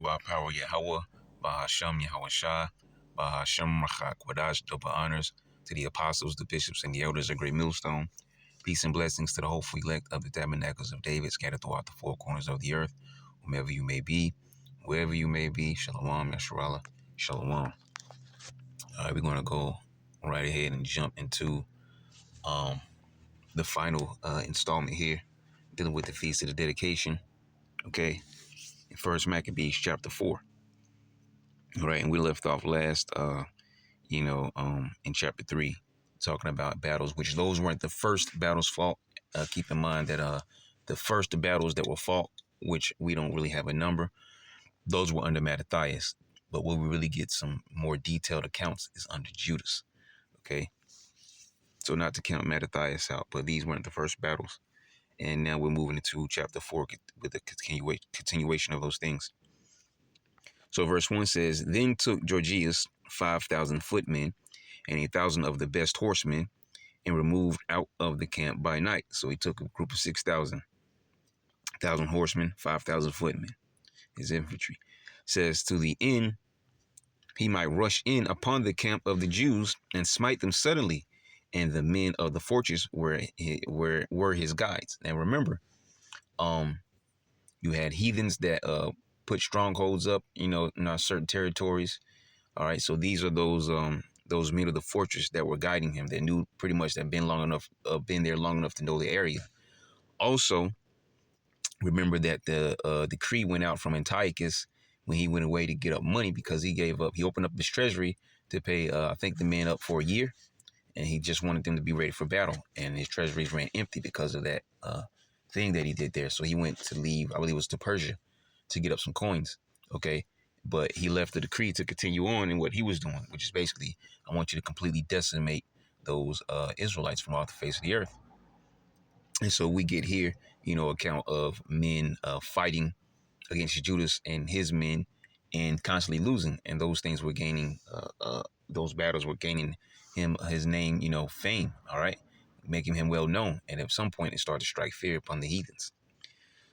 by power Yahweh, by Hashem Yahweh Shai, by Hashem Rachak Wadash, double honors to the apostles, the bishops, and the elders of Great Millstone. Peace and blessings to the hopeful elect of the tabernacles of David scattered throughout the four corners of the earth, whomever you may be, wherever you may be. Shalom, Yasharallah, Shalom. All right, we're going to go right ahead and jump into the final installment here, dealing with the Feast of the Dedication. Okay, in First Maccabees chapter 4. All right, and we left off last, in chapter 3, talking about battles, which those weren't the first battles fought. Keep in mind that the first battles that were fought, which we don't really have a number, those were under Mattathias. But where we really get some more detailed accounts is under Judas. Okay, so not to count Mattathias out, but these weren't the first battles. And now we're moving into chapter 4 with the continuation of those things. So verse 1 says, Then took Gorgias 5,000 footmen and 1,000 of the best horsemen and removed out of the camp by night. So he took a group of 6,000, 1,000 horsemen, 5,000 footmen, his infantry. Says, to the end, he might rush in upon the camp of the Jews and smite them suddenly. And the men of the fortress were his guides. Now remember, you had heathens that put strongholds up, in certain territories. All right, so these are those men of the fortress that were guiding him. That knew pretty much that been there long enough to know the area. Also, remember that the decree went out from Antiochus when he went away to get up money because he opened up his treasury to pay, I think, the men up for a year, and he just wanted them to be ready for battle. And his treasuries ran empty because of that thing that he did there. So he went to leave, I believe it was to Persia, to get up some coins. Okay. But he left the decree to continue on in what he was doing, which is basically, I want you to completely decimate those Israelites from off the face of the earth. And so we get here, account of men fighting against Judas and his men and constantly losing. And those things were gaining, those battles were gaining him his name, fame. All right. Making him well known. And at some point, it started to strike fear upon the heathens.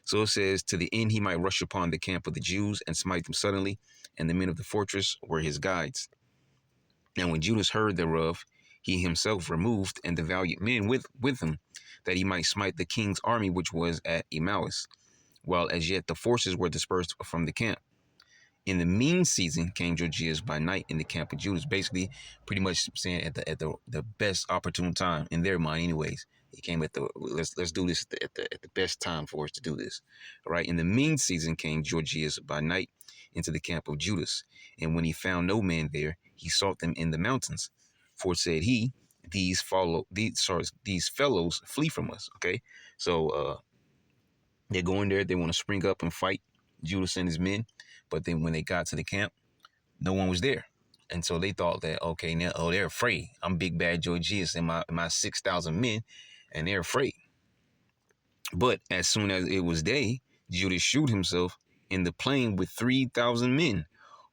So it says, to the end he might rush upon the camp of the Jews and smite them suddenly, and the men of the fortress were his guides. And when Judas heard thereof, he himself removed, and the valiant men with him, that he might smite the king's army which was at Emmaus, while as yet the forces were dispersed from the camp. In the mean season came Gorgias by night in the camp of Judas, basically pretty much saying at the best opportune time in their mind anyways. He came at let's do this at the best time for us to do this. All right. In the mean season came Gorgias by night into the camp of Judas. And when he found no man there, he sought them in the mountains. For said he, these fellows flee from us. Okay. So they're going there, they want to spring up and fight Judas and his men. But then when they got to the camp, no one was there. And so they thought that, okay, now, they're afraid. I'm big bad Gorgias and my 6,000 men, and they're afraid. But as soon as it was day, Judas shewed himself in the plain with 3,000 men,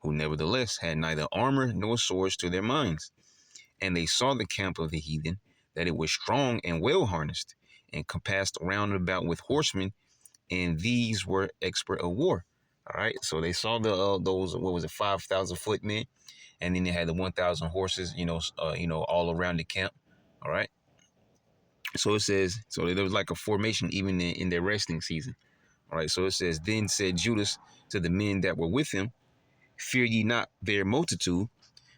who nevertheless had neither armor nor swords to their minds. And they saw the camp of the heathen, that it was strong and well harnessed, and compassed round about with horsemen, and these were expert of war. All right, so they saw those 5,000 footmen, and then they had the 1,000 horses, all around the camp. All right, so it says, so there was like a formation even in their resting season. All right, so it says, then said Judas to the men that were with him, fear ye not their multitude,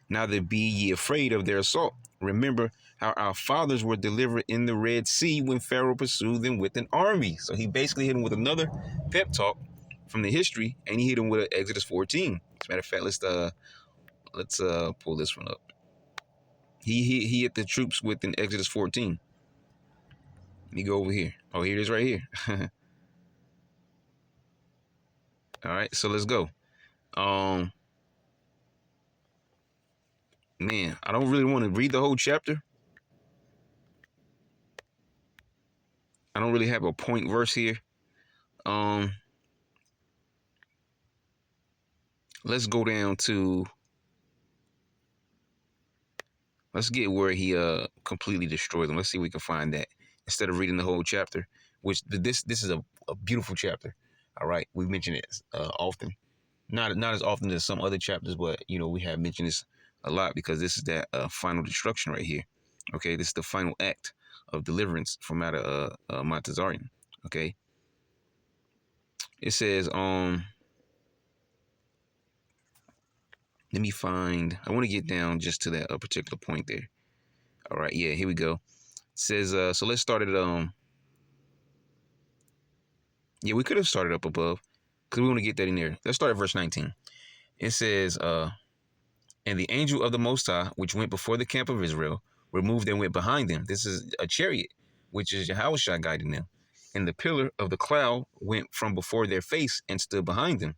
neither be ye afraid of their assault. Remember how our fathers were delivered in the Red Sea when Pharaoh pursued them with an army. So he basically hit them with another pep talk from the history, and he hit him with Exodus 14. As a matter of fact, let's pull this one up. He hit the troops with an Exodus 14. Let me go over here. Oh, here it is right here. All right, so let's go. Man, I don't really want to read the whole chapter. I don't really have a point verse here. Let's go down to, let's get where he completely destroyed them. Let's see if we can find that instead of reading the whole chapter, which this is a beautiful chapter. All right, we mentioned it often. Not as often as some other chapters, but we have mentioned this a lot because this is that final destruction right here. Okay, this is the final act of deliverance from out of Mount Tazarian. Okay, it says let me find. I want to get down just to that particular point there. All right, yeah, here we go. It says so. Let's start at yeah, we could have started up above because we want to get that in there. Let's start at verse 19. It says and the angel of the Most High, which went before the camp of Israel, removed and went behind them. This is a chariot, which is Yahushua guiding them. And the pillar of the cloud went from before their face and stood behind them.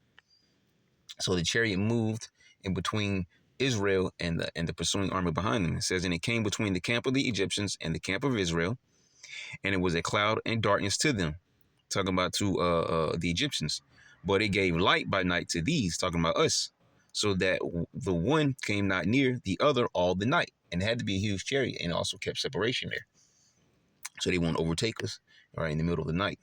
So the chariot moved in between Israel and the pursuing army behind them. It says, and it came between the camp of the Egyptians and the camp of Israel, and it was a cloud and darkness to them. Talking about to the Egyptians. But it gave light by night to these, talking about us, so that the one came not near the other all the night. And it had to be a huge chariot, and also kept separation there, so they won't overtake us, all right, in the middle of the night.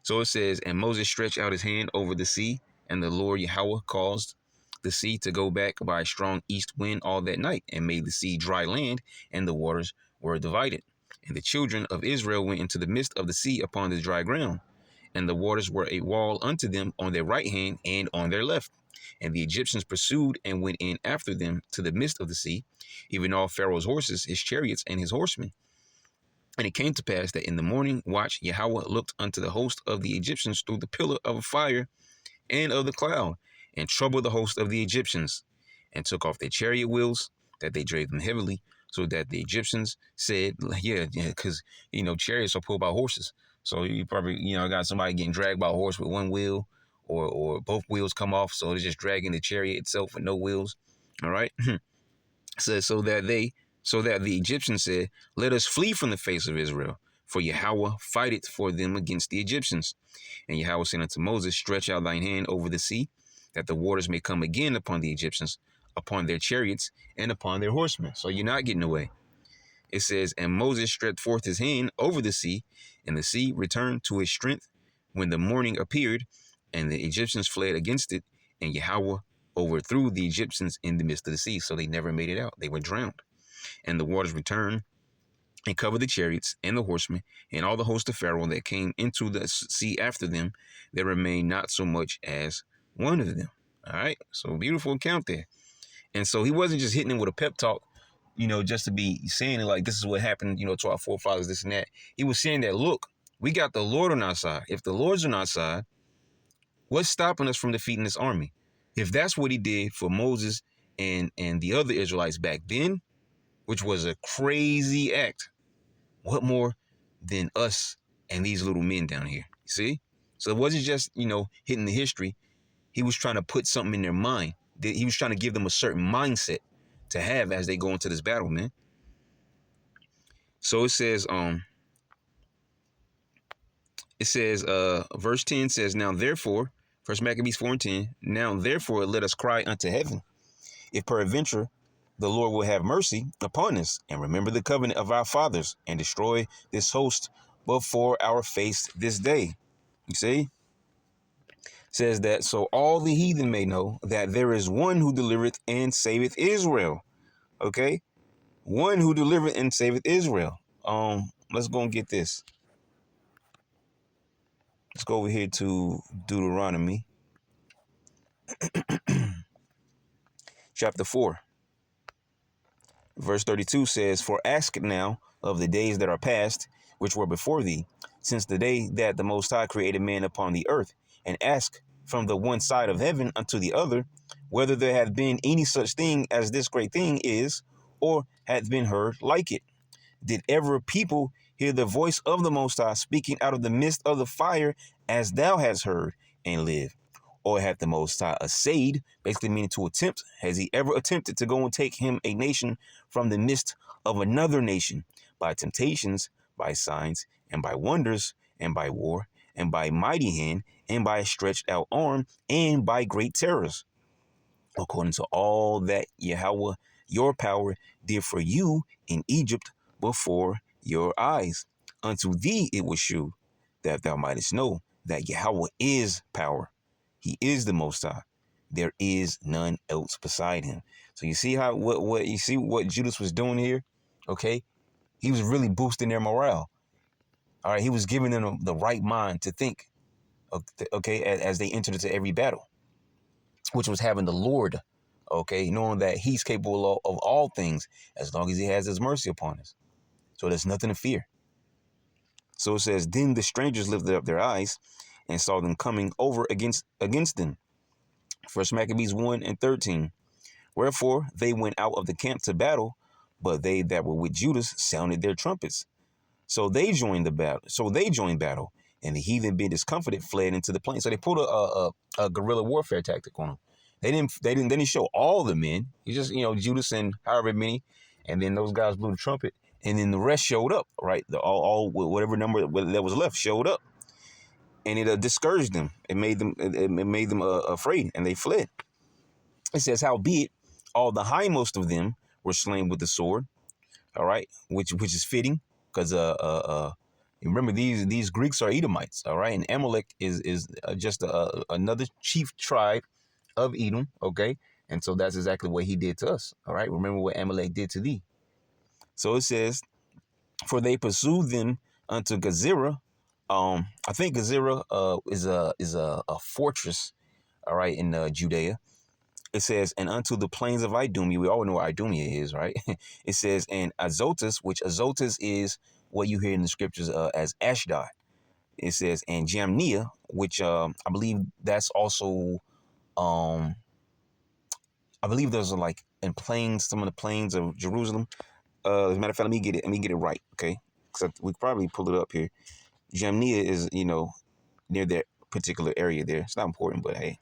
So it says, and Moses stretched out his hand over the sea, and the Lord Yahweh caused the sea to go back by a strong east wind all that night, and made the sea dry land, and the waters were divided. And the children of Israel went into the midst of the sea upon the dry ground, and the waters were a wall unto them on their right hand and on their left. And the Egyptians pursued and went in after them to the midst of the sea, even all Pharaoh's horses, his chariots, and his horsemen. And it came to pass that in the morning watch Yahweh looked unto the host of the Egyptians through the pillar of fire and of the cloud, and troubled the host of the Egyptians, and took off their chariot wheels, that they drave them heavily, so that the Egyptians said, yeah, because, chariots are pulled by horses. So you probably, got somebody getting dragged by a horse with one wheel, or both wheels come off, so they're just dragging the chariot itself with no wheels. All right. So that the Egyptians said, let us flee from the face of Israel, for Yahweh fighteth for them against the Egyptians. And Yahweh said unto Moses, stretch out thine hand over the sea, that the waters may come again upon the Egyptians, upon their chariots, and upon their horsemen. So you're not getting away. It says, and Moses stretched forth his hand over the sea, and the sea returned to its strength when the morning appeared, and the Egyptians fled against it, and Yahweh overthrew the Egyptians in the midst of the sea. So they never made it out. They were drowned. And the waters returned and covered the chariots and the horsemen and all the host of Pharaoh that came into the sea after them. There remained not so much as one of them. All right. So beautiful account there. And so he wasn't just hitting them with a pep talk, just to be saying it like this is what happened, to our forefathers, this and that. He was saying that, look, we got the Lord on our side. If the Lord's on our side, what's stopping us from defeating this army? If that's what he did for Moses and the other Israelites back then, which was a crazy act, what more than us and these little men down here? See? So it wasn't just, hitting the history. He was trying to put something in their mind. He was trying to give them a certain mindset to have as they go into this battle, man. So it says, verse 10 says, now therefore, First Maccabees 4:10, now therefore let us cry unto heaven, if peradventure the Lord will have mercy upon us, and remember the covenant of our fathers, and destroy this host before our face this day. You see? Says that so all the heathen may know that there is one who delivereth and saveth Israel. Okay? One who delivereth and saveth Israel. Let's go and get this. Let's go over here to Deuteronomy chapter 4. Verse 32 says, for ask now of the days that are past, which were before thee, since the day that the Most High created man upon the earth, and ask from the one side of heaven unto the other, whether there hath been any such thing as this great thing is, or hath been heard like it. Did ever people hear the voice of the Most High speaking out of the midst of the fire, as thou hast heard, and live? Or hath the Most High essayed, basically meaning to attempt, has he ever attempted to go and take him a nation from the midst of another nation, by temptations, by signs, and by wonders, and by war, and by mighty hand, and by a stretched out arm, and by great terrors, according to all that Yahweh your power did for you in Egypt before your eyes? Unto thee it was shewed, that thou mightest know that Yahweh is power. He is the Most High. there is none else beside him. So you see how what you see what Judas was doing here? Okay, he was really boosting their morale. All right, he was giving them the right mind to think. Okay, as they entered into every battle, which was having the Lord. Okay, knowing that He's capable of all things as long as He has His mercy upon us. So there's nothing to fear. So it says, then the strangers lifted up their eyes and saw them coming over against them. First Maccabees 1:13. Wherefore they went out of the camp to battle, but they that were with Judas sounded their trumpets. So they joined the battle. And the heathen, being discomfited, fled into the plain. So they pulled a guerrilla warfare tactic on them. They didn't show all the men. You just, Judas and however many, and then those guys blew the trumpet, and then the rest showed up. Right, all whatever number that was left showed up, and it discouraged them. It made them afraid, and they fled. It says, howbeit, all the highmost of them were slain with the sword. All right, which is fitting, because remember these Greeks are Edomites. All right, and Amalek is just another chief tribe of Edom. Okay, and so that's exactly what he did to us. All right, remember what Amalek did to thee. So it says, for they pursued them unto Gezerah. I think Gezerah is a fortress. All right, in Judea. It says, and unto the plains of Idumea. We all know what Idumea is, right? It says, and Azotus, which Azotus is what you hear in the scriptures as Ashdod. It says, and Jamnia, which I believe that's also, I believe those are like in plains, some of the plains of Jerusalem. As a matter of fact, let me get it right, okay? Because we probably pulled it up here. Jamnia is, near that particular area there. It's not important, but hey.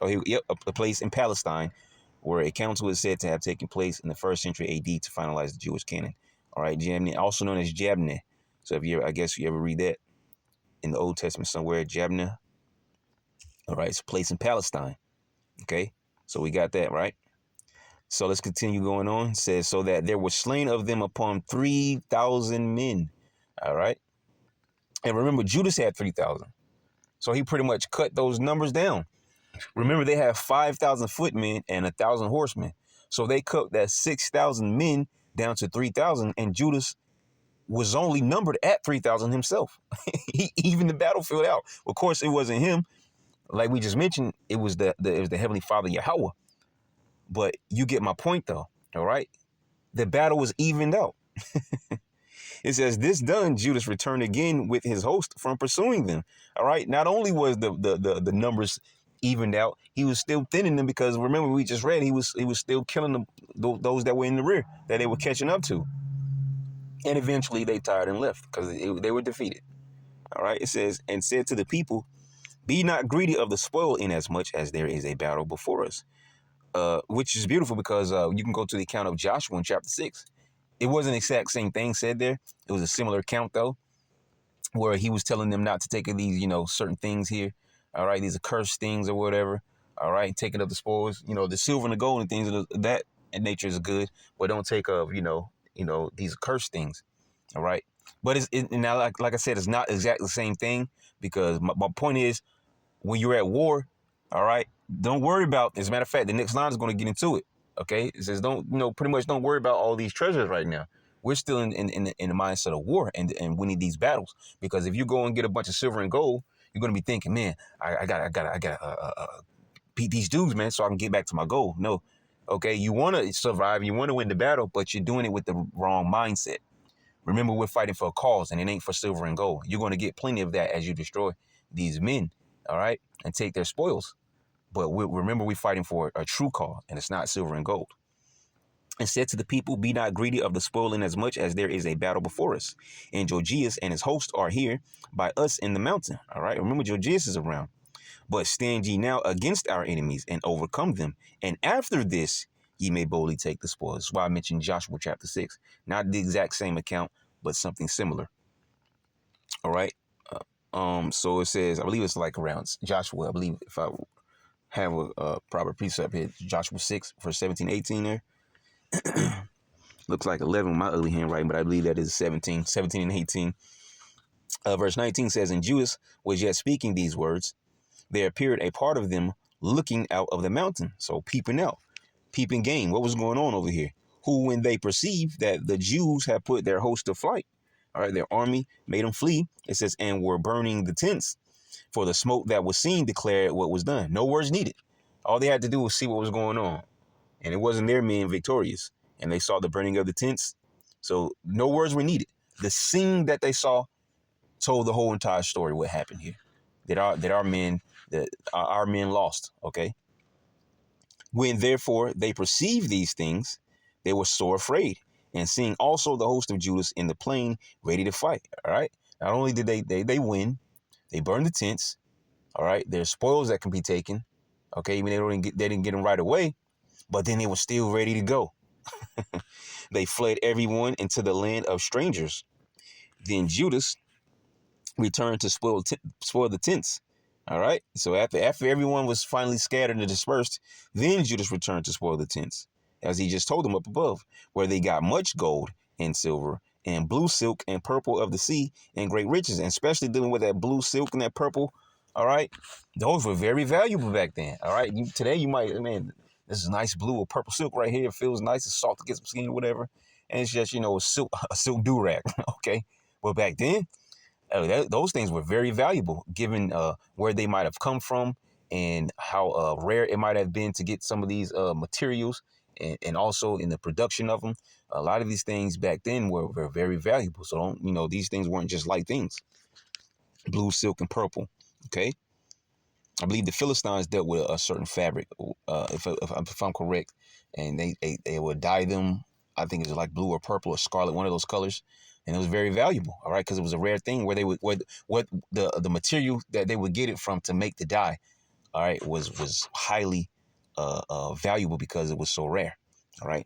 Oh, yep, a place in Palestine where a council is said to have taken place in the 1st century AD to finalize the Jewish canon. All right, Jabneh, also known as Jabneh. So if you ever read that in the Old Testament somewhere, Jabneh. All right, it's a place in Palestine. Okay, so we got that, right? So let's continue going on. It says, so that there were slain of them upon 3,000 men. All right. And remember, Judas had 3,000. So he pretty much cut those numbers down. Remember, they have 5,000 footmen and 1,000 horsemen. So they cut that 6,000 men down to 3,000, and Judas was only numbered at 3,000 himself. He evened the battlefield out. Of course, it wasn't him. Like we just mentioned, it was the Heavenly Father, Yahweh. But you get my point, though. All right? The battle was evened out. It says, this done, Judas returned again with his host from pursuing them. All right? Not only was the numbers evened out, he was still thinning them, because remember, we just read he was still killing those that were in the rear that they were catching up to. And eventually they tired and left because they were defeated. All right? It says, and said to the people, be not greedy of the spoil, inasmuch as there is a battle before us. Which is beautiful, because you can go to the account of Joshua in chapter 6. It wasn't the exact same thing said there. It was a similar account, though, where he was telling them not to take these, certain things here. All right, these accursed things or whatever. All right, taking up the spoils. The silver and the gold and things of that nature is good, but don't take of these accursed things. All right, but it's now like I said, it's not exactly the same thing, because my point is, when you're at war, all right, don't worry about. As a matter of fact, the next line is going to get into it. Okay, it says pretty much don't worry about all these treasures right now. We're still in the mindset of war and winning these battles, because if you go and get a bunch of silver and gold, you're going to be thinking, man, I got beat these dudes, man, so I can get back to my goal. No. Okay, you want to survive, you want to win the battle, but you're doing it with the wrong mindset. Remember, we're fighting for a cause, and it ain't for silver and gold. You're going to get plenty of that as you destroy these men, all right, and take their spoils. But remember, we're fighting for a true cause, and it's not silver and gold. And said to the people, be not greedy of the spoil, inasmuch as there is a battle before us. And Jogeus and his host are here by us in the mountain. All right, remember, Jogeus is around. But stand ye now against our enemies and overcome them. And after this, ye may boldly take the spoils. That's why I mentioned Joshua chapter 6. Not the exact same account, but something similar. All right. So it says, I believe it's like around Joshua. I believe if I have a proper precept here, Joshua 6, verse 17, 18 there. Looks like 11 with my ugly handwriting, but I believe that is 17 and 18. Verse 19 says, and Judas was yet speaking these words. There appeared a part of them looking out of the mountain. So peeping out, peeping game. What was going on over here? Who, when they perceived that the Jews had put their host to flight, all right, their army made them flee. It says, and were burning the tents. For the smoke that was seen declared what was done. No words needed. All they had to do was see what was going on. And it wasn't their men victorious. And they saw the burning of the tents. So no words were needed. The scene that they saw told the whole entire story, what happened here. That our men lost, okay? When therefore they perceived these things, they were sore afraid. And seeing also the host of Judas in the plain ready to fight, all right? Not only did they win, they burned the tents. All right. There's spoils that can be taken. Okay. Even they didn't get them right away, but then they were still ready to go. They fled everyone into the land of strangers. Then Judas returned to spoil the tents. All right. So after everyone was finally scattered and dispersed, then Judas returned to spoil the tents, as he just told them up above, where they got much gold and silver and blue silk and purple of the sea and great riches, and especially dealing with that blue silk and that purple. All right. Those were very valuable back then. All right. Today you might, man, this is nice blue or purple silk right here. It feels nice. It's soft to get some skin or whatever. And it's just, a silk do-rag. Okay. Well, back then, those things were very valuable given where they might have come from and how rare it might have been to get some of these materials, and also in the production of them. A lot of these things back then were very valuable. So these things weren't just light things. Blue, silk, and purple. Okay. I believe the Philistines dealt with a certain fabric, if I'm correct, and they would dye them. I think it was like blue or purple or scarlet, one of those colors, and it was very valuable. All right, because it was a rare thing where they would what the material that they would get it from to make the dye. All right, was highly valuable because it was so rare. All right,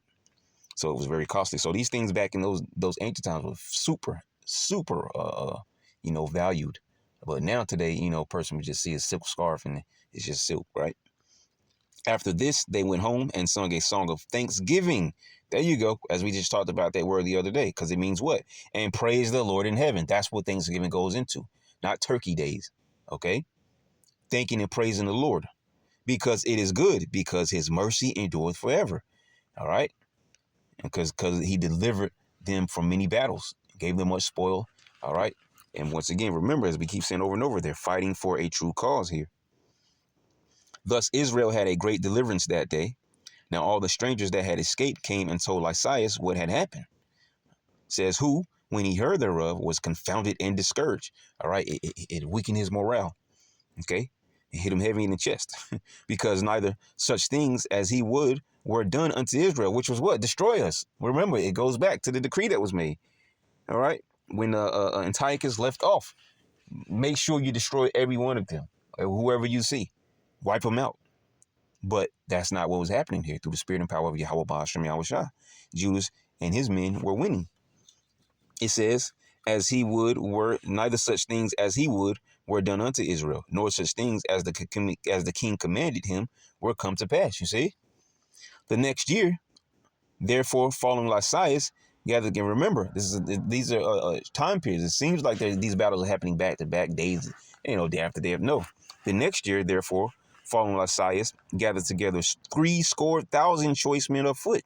so it was very costly. So these things back in those ancient times were super valued. But now today, a person would just see a silk scarf and it's just silk, right? After this, they went home and sung a song of thanksgiving. There you go. As we just talked about that word the other day, because it means what? And praise the Lord in heaven. That's what Thanksgiving goes into, not turkey days. Okay? Thanking and praising the Lord because it is good, because his mercy endureth forever. All right? Because he delivered them from many battles, gave them much spoil. All right? And once again, remember, as we keep saying over and over, they're fighting for a true cause here. Thus, Israel had a great deliverance that day. Now, all the strangers that had escaped came and told Lysias what had happened. Says who, when he heard thereof, was confounded and discouraged. All right, it weakened his morale. Okay, it hit him heavy in the chest because neither such things as he would were done unto Israel, which was what? Destroy us. Remember, it goes back to the decree that was made. All right, when Antiochus left off, make sure you destroy every one of them, whoever you see, wipe them out. But that's not what was happening here through the spirit and power of Yahweh Ba'ashem Yahushua. Judas and his men were winning. It says, as he would were neither such things as he would were done unto Israel, nor such things as the king commanded him were come to pass. You see, the next year, therefore, following Lysias, gathered again. Remember, these are time periods. It seems like these battles are happening back to back, days, day after day. No, the next year, therefore, following Lysias, gathered together 70,000 choice men of foot.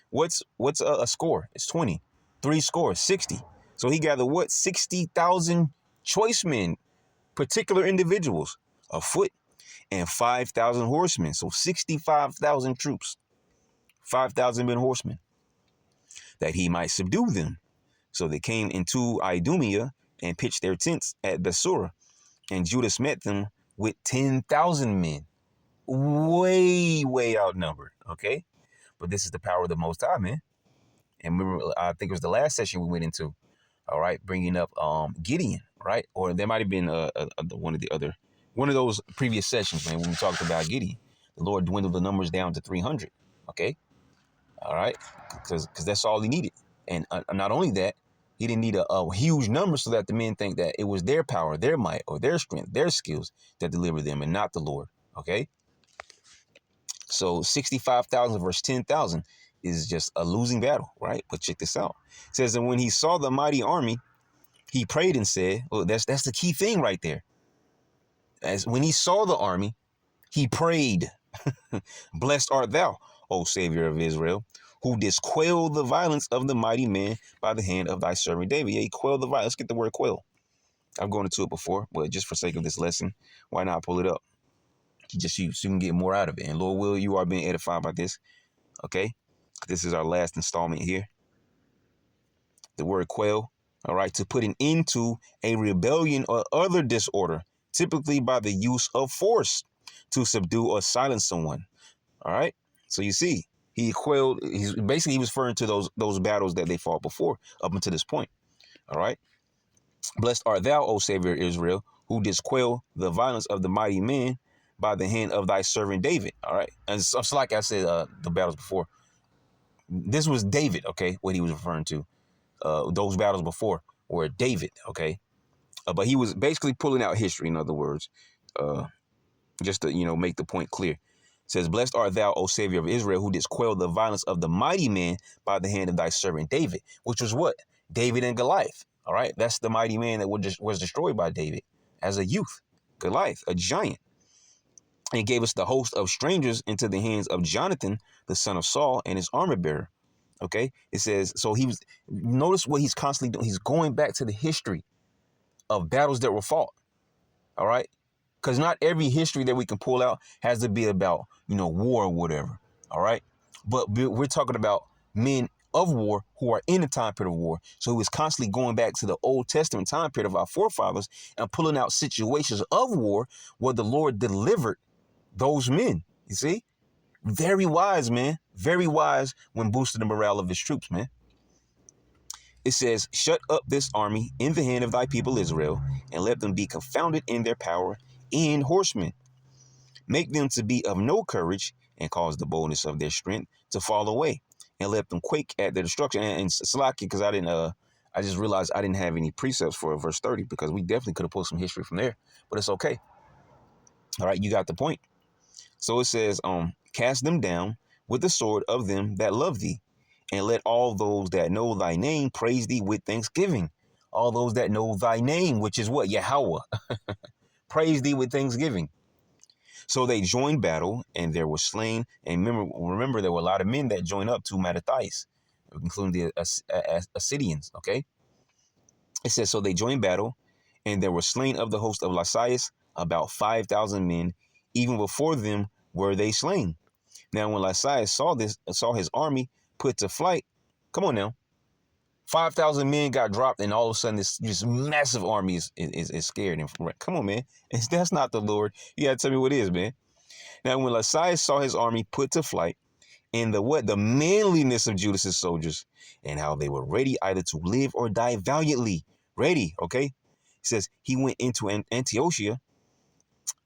What's a score? It's 20. 3 scores, 60. So he gathered what? 60,000 choice men, particular individuals of foot, and 5,000 horsemen. So 65,000 troops, 5,000 men horsemen, that he might subdue them. So they came into Idumea and pitched their tents at Bethsura, and Judas met them with 10,000 men, way outnumbered. Okay, but this is the power of the Most High, man. And remember, I think it was the last session we went into, all right, bringing up Gideon, right? Or there might have been one of those previous sessions, man, when we talked about Gideon. The Lord dwindled the numbers down to 300, okay? All right, because that's all he needed. And not only that, he didn't need a huge number so that the men think that it was their power, their might, or their strength, their skills that delivered them and not the Lord, okay? So 65,000 versus 10,000 is just a losing battle, right? But check this out. It says, and when he saw the mighty army, he prayed and said, well, that's the key thing right there. As when he saw the army, He prayed, blessed art thou, O Savior of Israel, who didst quell the violence of the mighty man by the hand of thy servant David. Yeah, he quelled the violence. Let's get the word quell. I've gone into it before, but just for sake of this lesson, why not pull it up? Just so you can get more out of it. And Lord will, you are being edified by this. Okay? This is our last installment here. The word quell. All right, to put an end to a rebellion or other disorder, typically by the use of force to subdue or silence someone. All right. So you see, he quelled. He's basically he was referring to those battles that they fought before up until this point. All right. Blessed art thou, O Savior of Israel, who didst quell the violence of the mighty man by the hand of thy servant David. All right. And so like I said, the battles before, this was David. Okay, what he was referring to. Those battles before were David. Okay. But he was basically pulling out history. In other words, just to make the point clear. It says, blessed art thou, O Savior of Israel, who didst quell the violence of the mighty man by the hand of thy servant David, which was what? David and Goliath. All right. That's the mighty man that was destroyed by David as a youth. Goliath, a giant. And gave us the host of strangers into the hands of Jonathan, the son of Saul, and his armor bearer. Okay. It says, so notice what he's constantly doing. He's going back to the history of battles that were fought. All right. Because not every history that we can pull out has to be about, war or whatever. All right. But we're talking about men of war who are in the time period of war. So he was constantly going back to the Old Testament time period of our forefathers and pulling out situations of war where the Lord delivered those men. You see? Very wise, man. Very wise when boosting the morale of his troops, man. It says, shut up this army in the hand of thy people Israel, and let them be confounded in their power and horsemen. Make them to be of no courage, and cause the boldness of their strength to fall away, and let them quake at their destruction. And Salaki, because I just realized I didn't have any precepts for verse 30, because we definitely could have pulled some history from there, but it's okay. All right, you got the point. So it says, cast them down with the sword of them that love thee, and let all those that know thy name praise thee with thanksgiving. All those that know thy name, which is what? Yahweh. Praise thee with thanksgiving. So they joined battle, and there was slain. And remember, there were a lot of men that joined up to Mattathias, including the Assyrians. Okay. It says, so they joined battle, and there were slain of the host of Lysias about 5,000 men. Even before them were they slain. Now, when Lysias saw his army put to flight, come on now, 5,000 men got dropped, and all of a sudden this massive army is scared. And come on, man, that's not the Lord. You gotta tell me what it is, man. Now, when Lysias saw his army put to flight, and the manliness of Judas's soldiers, and how they were ready either to live or die valiantly, ready. Okay, he says he went into Antiochia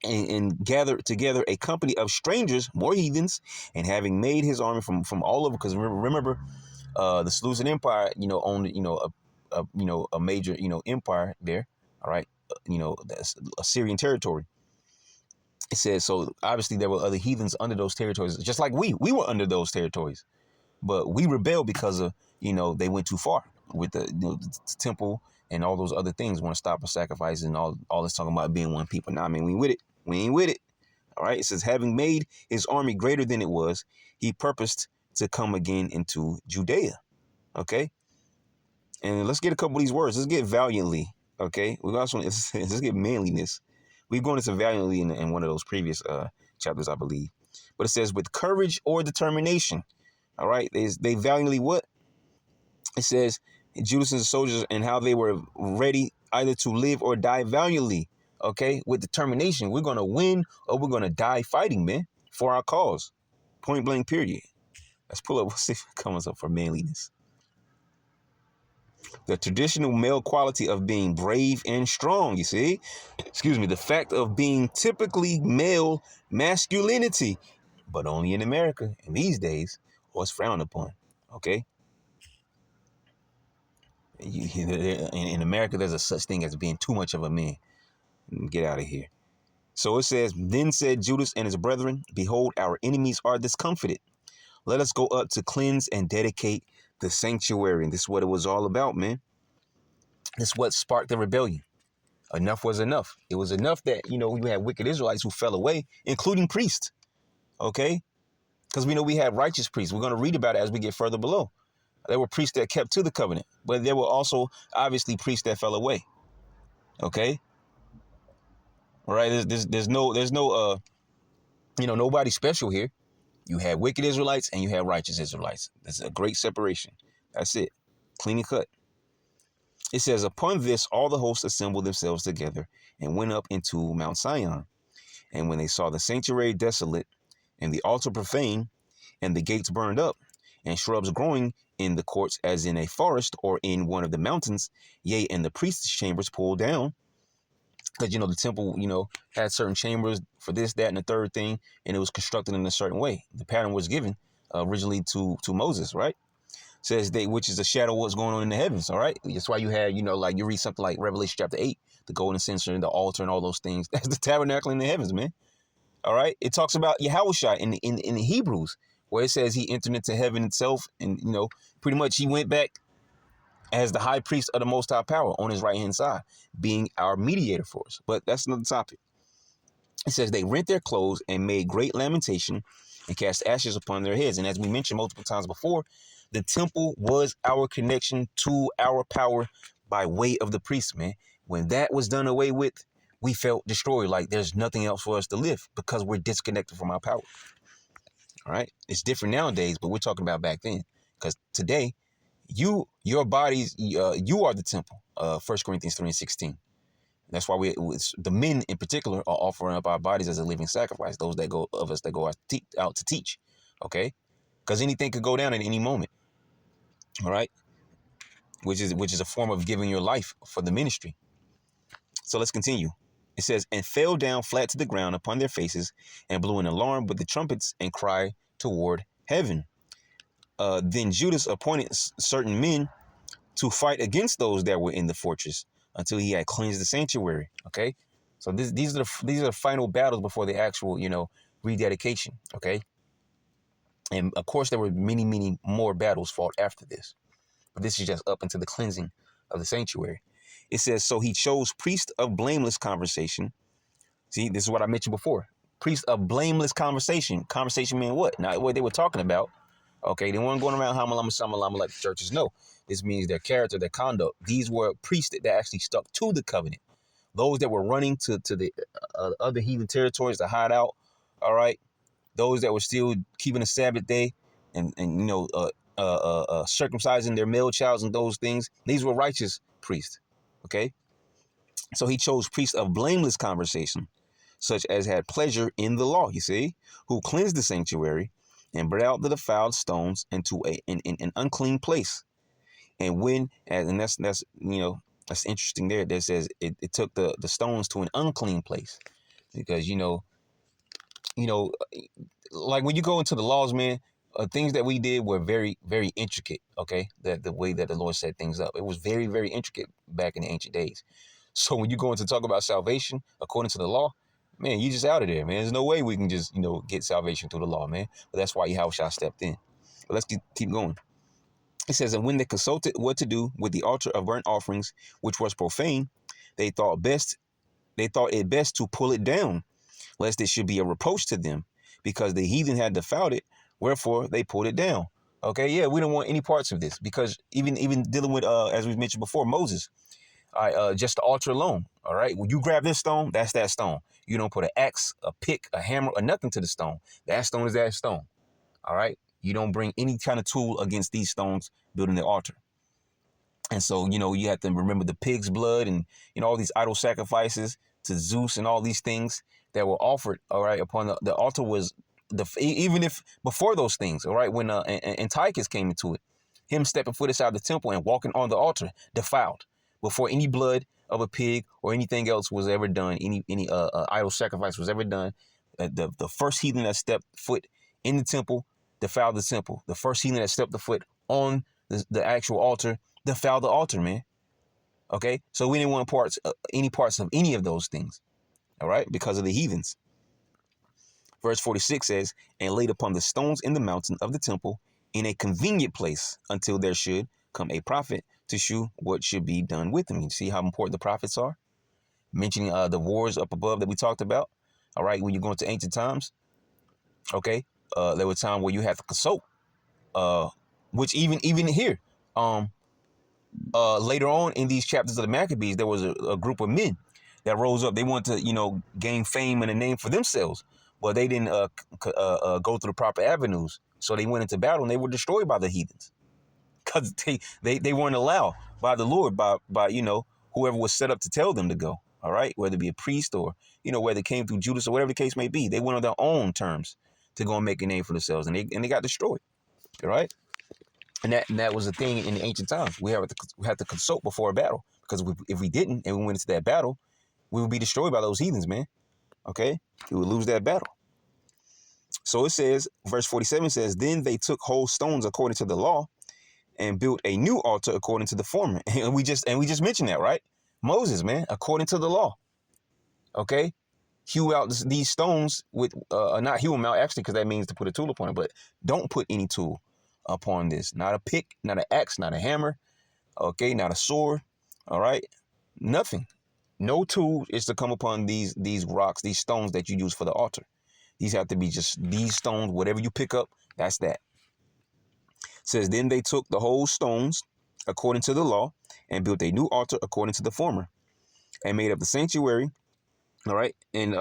and gathered together a company of strangers, more heathens, and having made his army from all over, because remember, the Seleucid Empire, owned, a major, empire there. All right, that's Assyrian territory. It says, so obviously there were other heathens under those territories, just like we were under those territories, but we rebelled because of, they went too far with the temple and all those other things, want to stop a sacrifice and all this talking about being one people. Nah, I mean, we ain't with it. All right. It says, having made his army greater than it was, he purposed to come again into Judea. Okay. And let's get a couple of these words. Let's get valiantly. Okay. We also let's get manliness. We've gone into valiantly in one of those previous chapters, I believe. But it says with courage or determination. All right. They valiantly what? It says Judas and the soldiers, and how they were ready either to live or die valiantly. Okay. With determination. We're going to win or we're going to die fighting, man, for our cause. Point blank, period. Let's pull up. Let's see if it comes up for manliness. The traditional male quality of being brave and strong, you see? Excuse me, the fact of being typically male masculinity, but only in America in these days, was frowned upon, okay? In America, there's a such thing as being too much of a man. Get out of here. So it says, then said Judas and his brethren, behold, our enemies are discomfited. Let us go up to cleanse and dedicate the sanctuary. And this is what it was all about, man. This is what sparked the rebellion. Enough was enough. It was enough that, you know, you had wicked Israelites who fell away, including priests. Okay? Because we know we had righteous priests. We're going to read about it as we get further below. There were priests that kept to the covenant, but there were also obviously priests that fell away. Okay? All right? There's no you know, nobody special here. You had wicked Israelites and you had righteous Israelites. That's a great separation. That's it. Clean and cut. It says, upon this, all the hosts assembled themselves together and went up into Mount Sion. And when they saw the sanctuary desolate and the altar profane and the gates burned up and shrubs growing in the courts as in a forest or in one of the mountains, yea, and the priest's chambers pulled down, because, you know, the temple, you know, had certain chambers for this, that, and the third thing, and it was constructed in a certain way. The pattern was given originally to Moses, right? Says they, which is a shadow of what's going on in the heavens, all right? That's why you had, you know, like you read something like Revelation chapter 8, the golden censer and the altar and all those things. That's the tabernacle in the heavens, man. All right? It talks about Yahushua in the Hebrews, where it says he entered into heaven itself, and, you know, pretty much he went back as the high priest of the Most High Power on his right-hand side, being our mediator for us. But that's another topic. It says they rent their clothes and made great lamentation and cast ashes upon their heads. And as we mentioned multiple times before, the temple was our connection to our power by way of the priest, man. When that was done away with, we felt destroyed. Like there's nothing else for us to live because we're disconnected from our power. All right. It's different nowadays, but we're talking about back then. Because today, your bodies, you are the temple. 1 Corinthians 3:16. That's why the men in particular are offering up our bodies as a living sacrifice. Those that go out to teach. Okay. Because anything could go down at any moment. All right. Which is a form of giving your life for the ministry. So let's continue. It says, and fell down flat to the ground upon their faces and blew an alarm with the trumpets and cried toward heaven. Then Judas appointed certain men to fight against those that were in the fortress until he had cleansed the sanctuary. Okay. So these are the final battles before the actual, you know, rededication. Okay. And of course, there were many, many more battles fought after this. But this is just up into the cleansing of the sanctuary. It says, so he chose priest of blameless conversation. See, this is what I mentioned before. Priest of blameless conversation. Conversation mean what? Not what they were talking about. Okay, they weren't going around hamalama samalama like the churches. No, this means their character, their conduct. These were priests that actually stuck to the covenant. Those that were running to the other heathen territories to hide out. All right, those that were still keeping the Sabbath day and you know circumcising their male childs and those things. These were righteous priests. Okay, so he chose priests of blameless conversation, such as had pleasure in the law. You see, who cleansed the sanctuary and brought out the defiled stones into an unclean place. And when and that's you know that's interesting there. That says it took the stones to an unclean place, because you know like when you go into the laws, man. Things that we did were very, very intricate, okay? The way that the Lord set things up. It was very, very intricate back in the ancient days. So when you go into talk about salvation, according to the law, man, you just out of there, man. There's no way we can just, you know, get salvation through the law, man. But that's why Yahushua stepped in. But let's keep going. It says, and when they consulted what to do with the altar of burnt offerings, which was profane, they thought it best to pull it down, lest it should be a reproach to them, because the heathen had defiled it. Wherefore they pulled it down. Okay, yeah, we don't want any parts of this, because even dealing with as we mentioned before, Moses, just the altar alone. All right, when you grab this stone, that's that stone. You don't put an axe, a pick, a hammer, or nothing to the stone. That stone is that stone. All right, you don't bring any kind of tool against these stones building the altar. And so, you know, you have to remember the pig's blood and, you know, all these idol sacrifices to Zeus and all these things that were offered. All right, upon the altar was even if before those things, all right, when Antiochus came into it, him stepping foot inside the temple and walking on the altar defiled before any blood of a pig or anything else was ever done, any idol sacrifice was ever done. The first heathen that stepped foot in the temple defiled the temple. The first heathen that stepped the foot on the actual altar defiled the altar, man. Okay, so we didn't want any parts of any of those things, all right, because of the heathens. Verse 46 says, and laid upon the stones in the mountain of the temple in a convenient place until there should come a prophet to shew what should be done with them. You see how important the prophets are? mentioning the wars up above that we talked about. All right, when you go into ancient times, okay, there was a time where you had to consult, uh, which even here, um, later on in these chapters of the Maccabees, there was a group of men that rose up. They wanted to, gain fame and a name for themselves, but they didn't go through the proper avenues. So they went into battle and they were destroyed by the heathens because they weren't allowed by the Lord, by whoever was set up to tell them to go. All right, whether it be a priest or whether it came through Judas or whatever the case may be, they went on their own terms to go and make a name for themselves, and they got destroyed. All right. And that was a thing in the ancient times. We have to consult before a battle, because if we didn't and we went into that battle, we would be destroyed by those heathens, man. Okay, we would lose that battle. So it says, verse 47 says, then they took whole stones according to the law and built a new altar according to the former. And we just mentioned that, right? Moses, man, according to the law. Okay, hew out these stones with not hew them out actually, because that means to put a tool upon it, but don't put any tool upon this. Not a pick, not an axe, not a hammer. Okay, not a sword. All right, nothing. No tool is to come upon these rocks, these stones that you use for the altar. These have to be just these stones. Whatever you pick up, that's that. It says, then they took the whole stones according to the law and built a new altar according to the former, and made up the sanctuary. All right, and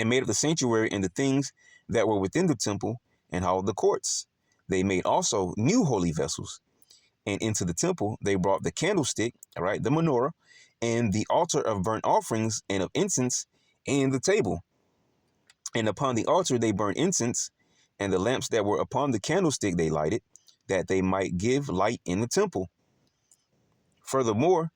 made up the sanctuary and the things that were within the temple and all the courts. They made also new holy vessels. And into the temple they brought the candlestick, all right, the menorah, and the altar of burnt offerings and of incense, and the table. And upon the altar they burned incense, and the lamps that were upon the candlestick they lighted, that they might give light in the temple. Furthermore,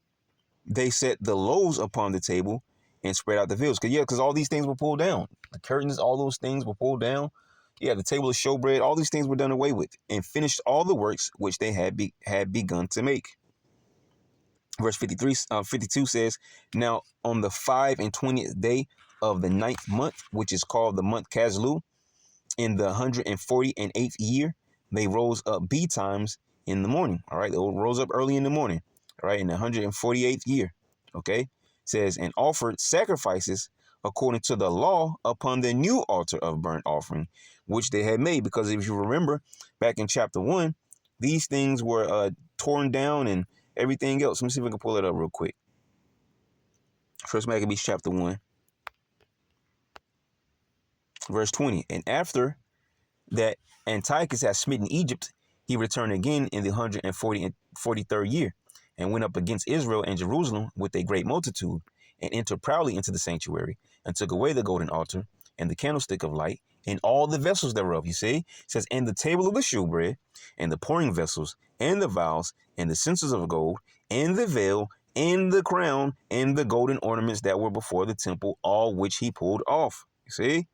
they set the loaves upon the table and spread out the veils. Because all these things were pulled down. The curtains, all those things were pulled down. Yeah, the table of showbread, all these things were done away with, and finished all the works which they had begun to make. Verse 52 says, now on the 25th day of the 9th month, which is called the month Caslu, in the 148th year, they rose up betimes in the morning. All right, they rose up early in the morning. All right, in the 148th year. Okay, it says, and offered sacrifices according to the law upon the new altar of burnt offering, which they had made. Because if you remember back in chapter 1, these things were torn down and everything else. Let me see if I can pull it up real quick. First Maccabees chapter 1, verse 20. And after that Antiochus had smitten Egypt, he returned again in the 143rd year, and went up against Israel and Jerusalem with a great multitude, and entered proudly into the sanctuary, and took away the golden altar, and the candlestick of light, and all the vessels thereof. You see, it says, and the table of the shewbread, and the pouring vessels, and the vials, and the censers of gold, and the veil, and the crown, and the golden ornaments that were before the temple, all which he pulled off. You see?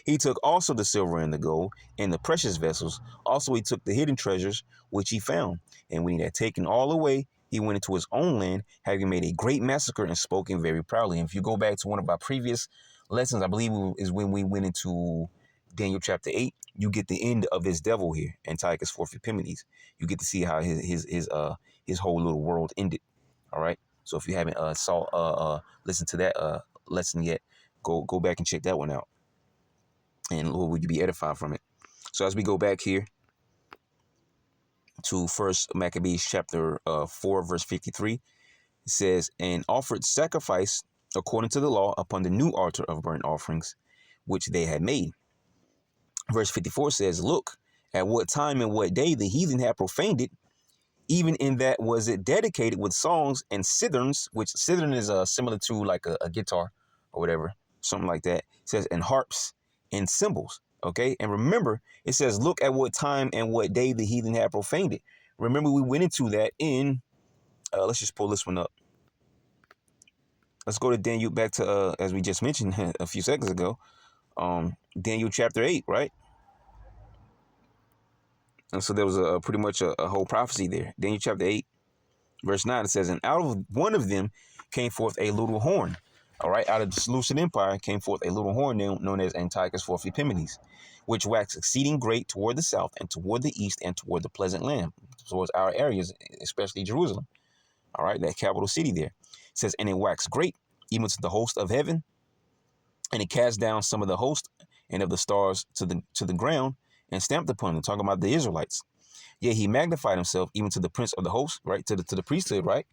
He took also the silver and the gold and the precious vessels. Also he took the hidden treasures which he found. And when he had taken all away, he went into his own land, having made a great massacre and spoken very proudly. And if you go back to one of our previous lessons, I believe is when we went into Daniel chapter 8, you get the end of this devil here, Antiochus IV Epimenides. You get to see how his whole little world ended. All right. So if you haven't listened to that lesson yet, go back and check that one out. And Lord, would you be edified from it? So as we go back here to First Maccabees chapter 4, verse 53, it says, and offered sacrifice according to the law upon the new altar of burnt offerings, which they had made. Verse 54 says, look, at what time and what day the heathen had profaned it, even in that was it dedicated with songs and citherns, which cithern is similar to like a guitar or whatever, something like that. It says, and harps and cymbals. Okay, and remember, it says, look at what time and what day the heathen had profaned it. Remember, we went into that in, let's just pull this one up. Let's go to Daniel, back to, as we just mentioned a few seconds ago, Daniel chapter 8, right? And so there was pretty much a whole prophecy there. Daniel chapter 8, verse 9, it says, and out of one of them came forth a little horn. All right, out of the Seleucid Empire came forth a little horn known as Antiochus IV Epimenides, which waxed exceeding great toward the south and toward the east and toward the pleasant land, towards our areas, especially Jerusalem. All right, that capital city there. It It says, and it waxed great, even to the host of heaven, and it cast down some of the host and of the stars to the ground, and stamped upon them, talking about the Israelites. Yet he magnified himself even to the prince of the host, right, to the priesthood, right?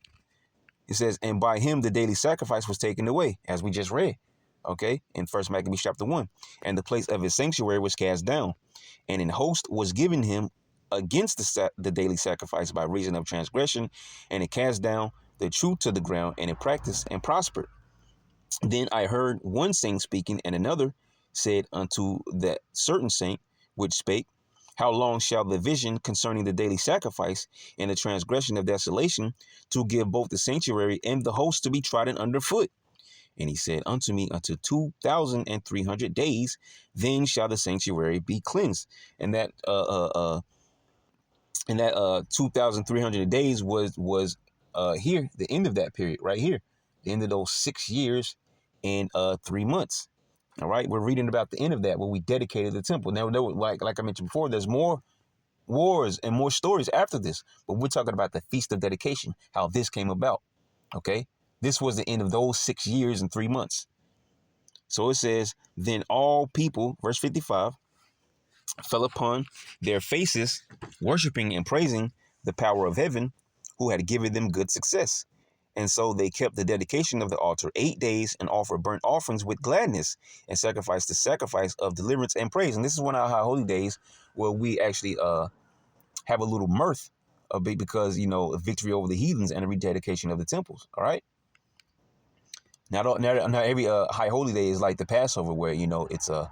It says, and by him the daily sacrifice was taken away, as we just read, okay, in First Maccabees chapter 1. And the place of his sanctuary was cast down, and an host was given him against the daily sacrifice by reason of transgression, and it cast down the truth to the ground, and it practiced and prospered. Then I heard one saint speaking, and another said unto that certain saint which spake, how long shall the vision concerning the daily sacrifice and the transgression of desolation to give both the sanctuary and the host to be trodden under foot? And he said unto me, unto 2,300 days, then shall the sanctuary be cleansed. And that 2,300 days was here, the end of that period right here, the end of those 6 years and 3 months. All right, we're reading about the end of that, where we dedicated the temple. Now, like I mentioned before, there's more wars and more stories after this, but we're talking about the Feast of Dedication, how this came about. Okay, this was the end of those 6 years and 3 months. So it says, then all people, verse 55, fell upon their faces, worshiping and praising the power of heaven, who had given them good success. And so they kept the dedication of the altar 8 days and offered burnt offerings with gladness and sacrificed the sacrifice of deliverance and praise. And this is one of our high holy days where we actually have a little mirth a bit, because, you know, victory over the heathens and a rededication of the temples. All right. Not every high holy day is like the Passover, where, you know, it's a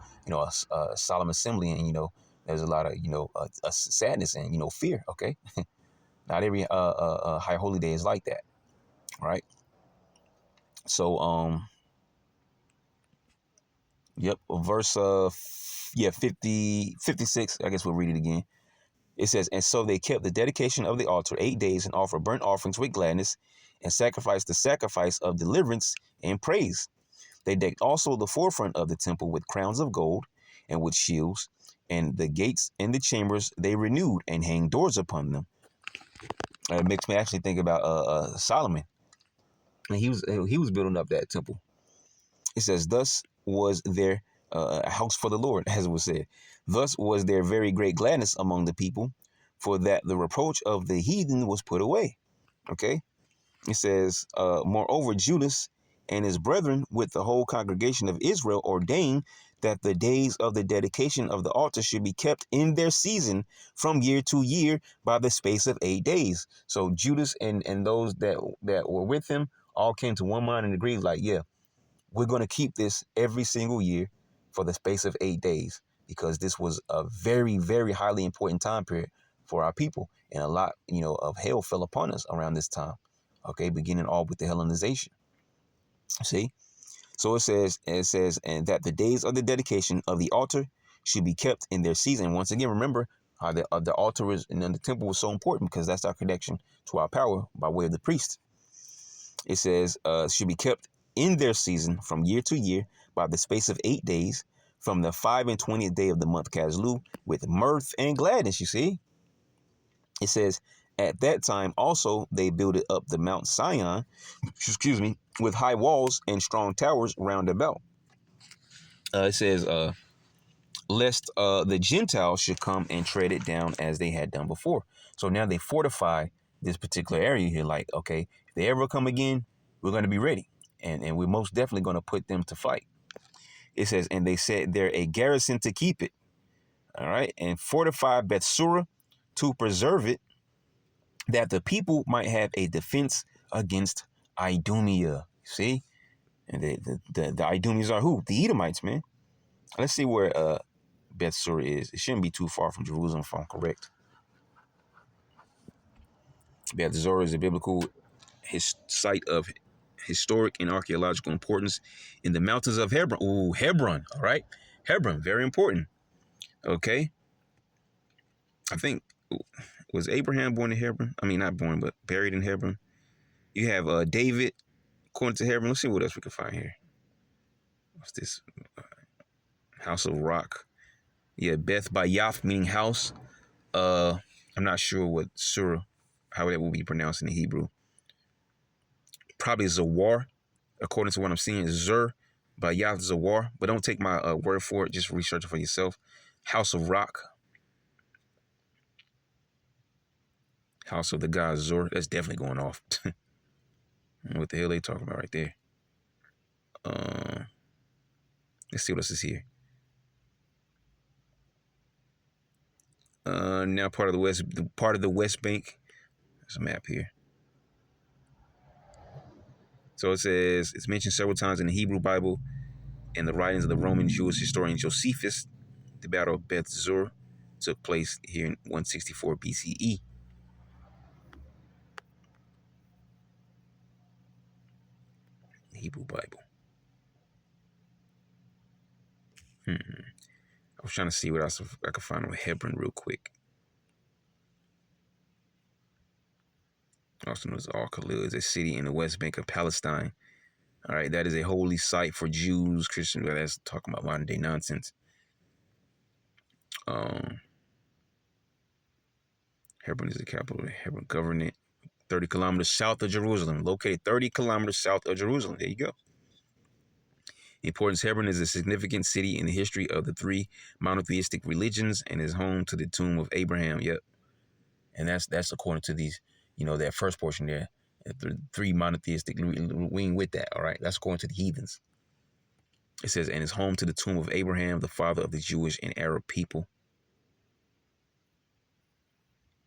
solemn assembly, and, you know, there's a lot of, you know, a sadness and, you know, fear. Okay. Not every high holy day is like that. Right. So, yep, verse 56, I guess we'll read it again. It says, and so they kept the dedication of the altar 8 days and offered burnt offerings with gladness and sacrificed the sacrifice of deliverance and praise. They decked also the forefront of the temple with crowns of gold and with shields, and the gates and the chambers they renewed and hanged doors upon them. It makes me actually think about Solomon. And he was building up that temple. It says, thus was there a house for the Lord, as it was said. Thus was there very great gladness among the people, for that the reproach of the heathen was put away. Okay. It says, moreover, Judas and his brethren with the whole congregation of Israel ordained that the days of the dedication of the altar should be kept in their season from year to year by the space of 8 days. So Judas and those that were with him all came to one mind and agreed, like, yeah, we're going to keep this every single year for the space of 8 days, because this was a very, very highly important time period for our people. And a lot, you know, of hell fell upon us around this time. Okay, beginning all with the Hellenization. See? So it says, and that the days of the dedication of the altar should be kept in their season. Once again, remember how the altar is, and then the temple was so important, because that's our connection to our power by way of the priest. It says, should be kept in their season from year to year by the space of 8 days, from the 25th day of the month Caslu, with mirth and gladness. You see? It says, at that time also they builded up the Mount Sion, excuse me, with high walls and strong towers round about. It says, lest the Gentiles should come and tread it down as they had done before. So now they fortify this particular area here. Like, okay, if they ever come again, we're going to be ready. And we're most definitely going to put them to fight. It says, and they set there a garrison to keep it. All right. And fortify Bethsura to preserve it, that the people might have a defense against Idumea. See? And the Idumeans are who? The Edomites, man. Let's see where Bethsura is. It shouldn't be too far from Jerusalem, if I'm correct. Bethsura is a biblical site of historic and archaeological importance in the mountains of Hebron. Ooh, Hebron. All right. Hebron, very important. Okay. I think, was Abraham born in Hebron? I mean, not born, but buried in Hebron. You have David, according to Hebron. Let's see what else we can find here. What's this? House of Rock. Yeah, Beth Bayath, meaning house. I'm not sure what surah, how that will be pronounced in the Hebrew. probably Zawar, according to what I'm seeing. Zur by Yah Zawar. But don't take my word for it. Just research it for yourself. House of Rock. House of the god Zur. That's definitely going off. What the hell they talking about right there? Let's see what else is here. Now part of the West Bank. There's a map here. So it says it's mentioned several times in the Hebrew Bible and the writings of the Roman Jewish historian Josephus. The Battle of Beth Zur took place here in 164 BCE. Hebrew Bible. I was trying to see what else I could find on Hebron real quick. Also known as Al-Khalil is a city in the West Bank of Palestine. All right, that is a holy site for Jews, Christians. Well, that's talking about modern day nonsense. Hebron is the capital of the Hebron Governorate, 30 kilometers south of Jerusalem, located 30 kilometers south of Jerusalem. There you go. Importance: Hebron is a significant city in the history of the three monotheistic religions and is home to the tomb of Abraham. Yep. And that's according to these, that first portion there. The three monotheistic wing with that, all right? That's according to the heathens. It says, and is home to the tomb of Abraham, the father of the Jewish and Arab people.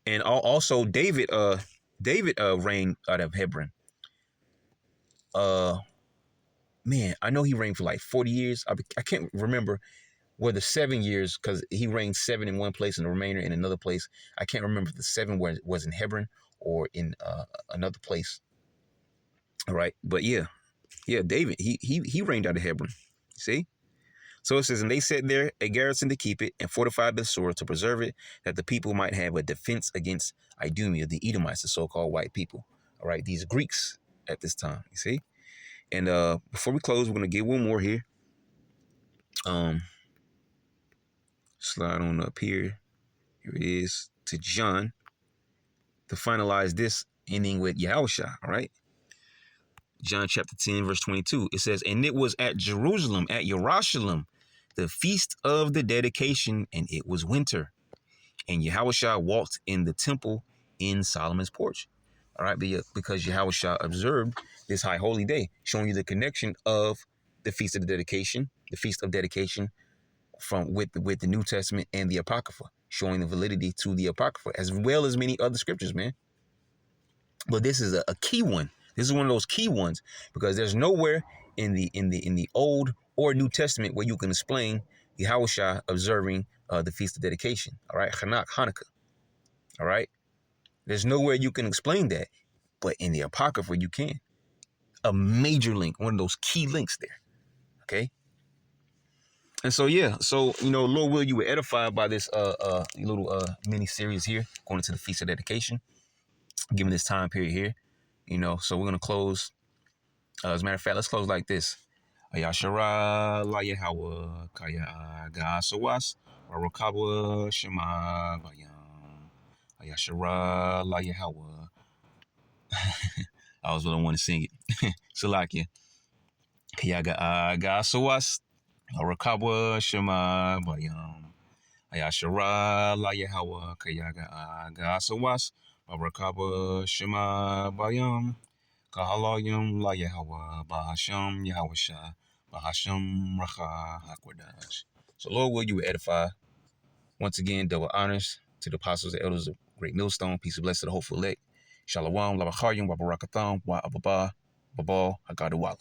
And also David reigned out of Hebron. Man, I know he reigned for like 40 years. I can't remember whether 7 years, because he reigned 7 in one place and the remainder in another place. I can't remember if the 7 was in Hebron or in another place. All right, but yeah, David, he reigned out of Hebron. See? So it says, and they set there a garrison to keep it and fortified the sword to preserve it, that the people might have a defense against Idumea, the Edomites, the so-called white people. All right, these Greeks at this time, you see? And before we close, we're going to get one more here. Slide on up here. Here it is to John to finalize this, ending with Yahushua, all right? John chapter 10, verse 22. It says, and it was at Jerusalem, at Yerushalayim, the feast of the dedication, and it was winter. And Yahushua walked in the temple in Solomon's porch. All right, because Yahushua observed this high holy day, showing you the connection of the feast of the dedication, the feast of dedication with the New Testament and the Apocrypha, showing the validity to the Apocrypha, as well as many other scriptures, man. But this is a key one. This is one of those key ones, because there's nowhere in the Old or New Testament where you can explain Yahushua observing the Feast of Dedication. All right, Hanukkah. All right, there's nowhere you can explain that, but in the Apocrypha you can. A major link, one of those key links there. Okay. And so Lord will, you were edified by this little mini series here, going into the Feast of Dedication, given this time period here. So we're gonna close. As a matter of fact, let's close like this. Ayashara la Yahweh kaya gasawas warokabwa shema bayam. Ayashara la Yahweh. I was really want to sing it. Salakia. Kaya gasawas warokabwa shema bayam. Ayashara la Yahweh kaya gasawas warokabwa shema bayam. Kahalayim la Yahweh, Bahasham Yahweh Bahasham Racha Hakwadash. So Lord, will you edify? Once again, double honors to the apostles and elders of Great Millstone. Peace and blessings to the hopeful elect. Shalom, Labachayim, Wabarakatham, Wa Ababa, Babal, Hagadawala.